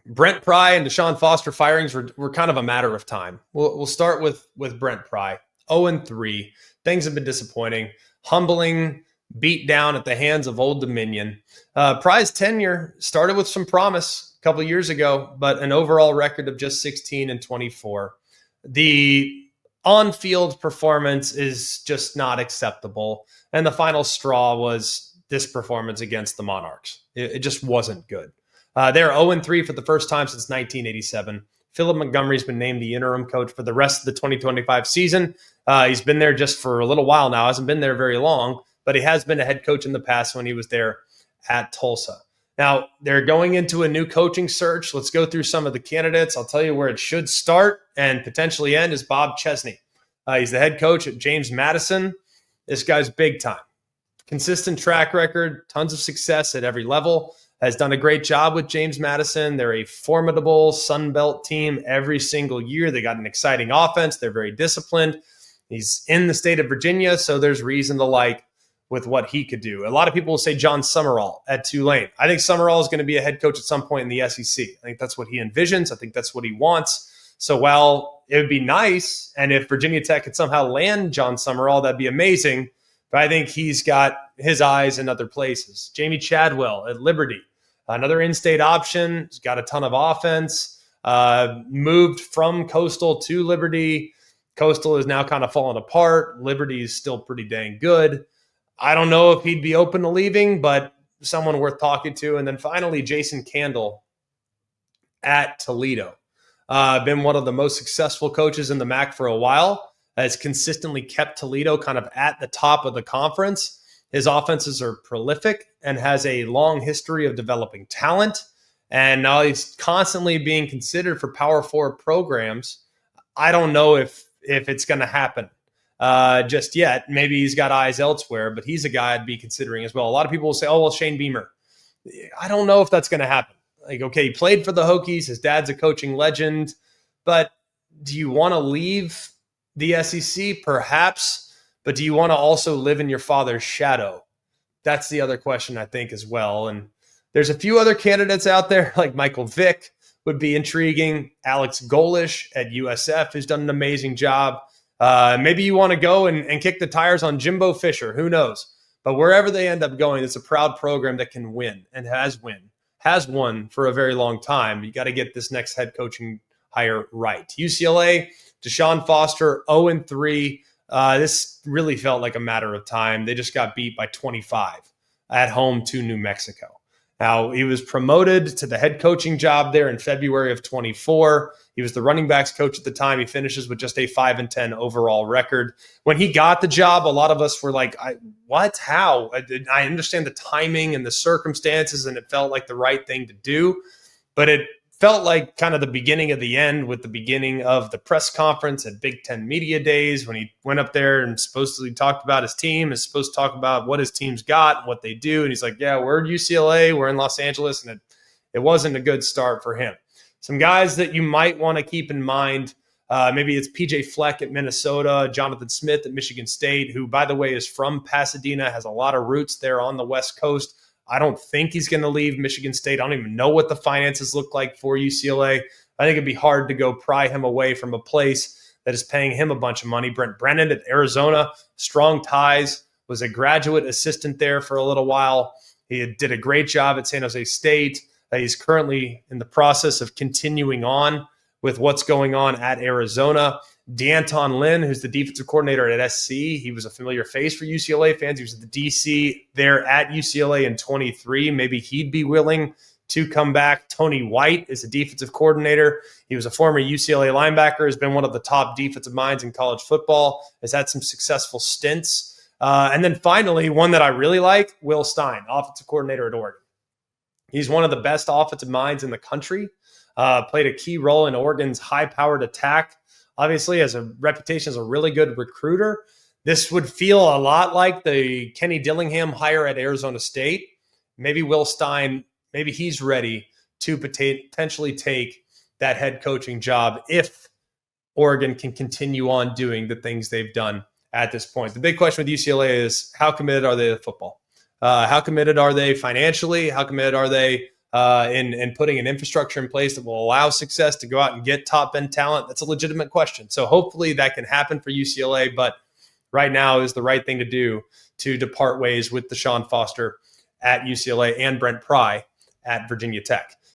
Brent Pry and Deshaun Foster firings were kind of a matter of time. We'll start with Brent Pry. 0-3. Things have been disappointing, humbling, beat down at the hands of Old Dominion. Pry's tenure started with some promise a couple of years ago, but an overall record of just 16-24. The on-field performance is just not acceptable, and the final straw was this performance against the Monarchs. It just wasn't good. They're 0-3 for the first time since 1987. Philip Montgomery's been named the interim coach for the rest of the 2025 season. He's been there just for a little while now. Hasn't been there very long, but he has been a head coach in the past when he was there at Tulsa. Now, they're going into a new coaching search. Let's go through some of the candidates. I'll tell you where it should start and potentially end is Bob Chesney. He's the head coach at James Madison. This guy's big time. Consistent track record, tons of success at every level. Has done a great job with James Madison. They're a formidable Sun Belt team every single year. They got an exciting offense. They're very disciplined. He's in the state of Virginia, so there's reason to like with what he could do. A lot of people will say John Summerall at Tulane. I think Summerall is going to be a head coach at some point in the SEC. I think that's what he envisions. I think that's what he wants. So while it would be nice, and if Virginia Tech could somehow land John Summerall, that'd be amazing. But I think he's got his eyes in other places. Jamie Chadwell at Liberty. Another in-state option. He's got a ton of offense. Moved from Coastal to Liberty. Coastal is now kind of falling apart. Liberty is still pretty dang good. I don't know if he'd be open to leaving, but someone worth talking to. And then finally, Jason Candle at Toledo. Been one of the most successful coaches in the MAC for a while. Has consistently kept Toledo kind of at the top of the conference. His offenses are prolific and has a long history of developing talent. And now he's constantly being considered for Power 4 programs. I don't know if it's going to happen just yet. Maybe he's got eyes elsewhere, but he's a guy I'd be considering as well. A lot of people will say, oh, well, Shane Beamer. I don't know if that's going to happen. Like, okay, he played for the Hokies. His dad's a coaching legend. But do you want to leave the SEC? Perhaps. But do you want to also live in your father's shadow? That's the other question, I think, as well. And there's a few other candidates out there, like Michael Vick would be intriguing. Alex Golish at USF has done an amazing job. Maybe you want to go and kick the tires on Jimbo Fisher. Who knows? But wherever they end up going, it's a proud program that can win and has won for a very long time. You got to get this next head coaching hire right. UCLA, Deshaun Foster, 0-3. This really felt like a matter of time. They just got beat by 25 at home to New Mexico. Now, he was promoted to the head coaching job there in February of 24. He was the running backs coach at the time. He finishes with just a 5-10 overall record. When he got the job, a lot of us were like, what? How? I understand the timing and the circumstances, and it felt like the right thing to do. But it felt like kind of the beginning of the end with the beginning of the press conference at Big Ten Media Days when he went up there and supposedly talked about his team, is supposed to talk about what his team's got, what they do. And he's like, yeah, we're at UCLA, we're in Los Angeles, and it wasn't a good start for him. Some guys that you might want to keep in mind, maybe it's PJ Fleck at Minnesota, Jonathan Smith at Michigan State, who, by the way, is from Pasadena, has a lot of roots there on the West Coast. I don't think he's going to leave Michigan State. I don't even know what the finances look like for UCLA. I think it'd be hard to go pry him away from a place that is paying him a bunch of money. Brent Brennan at Arizona, strong ties, was a graduate assistant there for a little while. He did a great job at San Jose State. He's currently in the process of continuing on with what's going on at Arizona. D'Anton Lynn, who's the defensive coordinator at SC, he was a familiar face for UCLA fans. He was the DC there at UCLA in 23. Maybe he'd be willing to come back. Tony White is the defensive coordinator. He was a former UCLA linebacker, has been one of the top defensive minds in college football, has had some successful stints. And then finally, one that I really like, Will Stein, offensive coordinator at Oregon. He's one of the best offensive minds in the country, played a key role in Oregon's high-powered attack. Obviously, has a reputation as a really good recruiter. This would feel a lot like the Kenny Dillingham hire at Arizona State. Maybe Will Stein, maybe he's ready to potentially take that head coaching job if Oregon can continue on doing the things they've done at this point. The big question with UCLA is, how committed are they to football? How committed are they financially? How committed are they and putting an infrastructure in place that will allow success to go out and get top end talent? That's a legitimate question. So hopefully that can happen for UCLA, but right now is the right thing to do to depart ways with Deshaun Foster at UCLA and Brent Pry at Virginia Tech.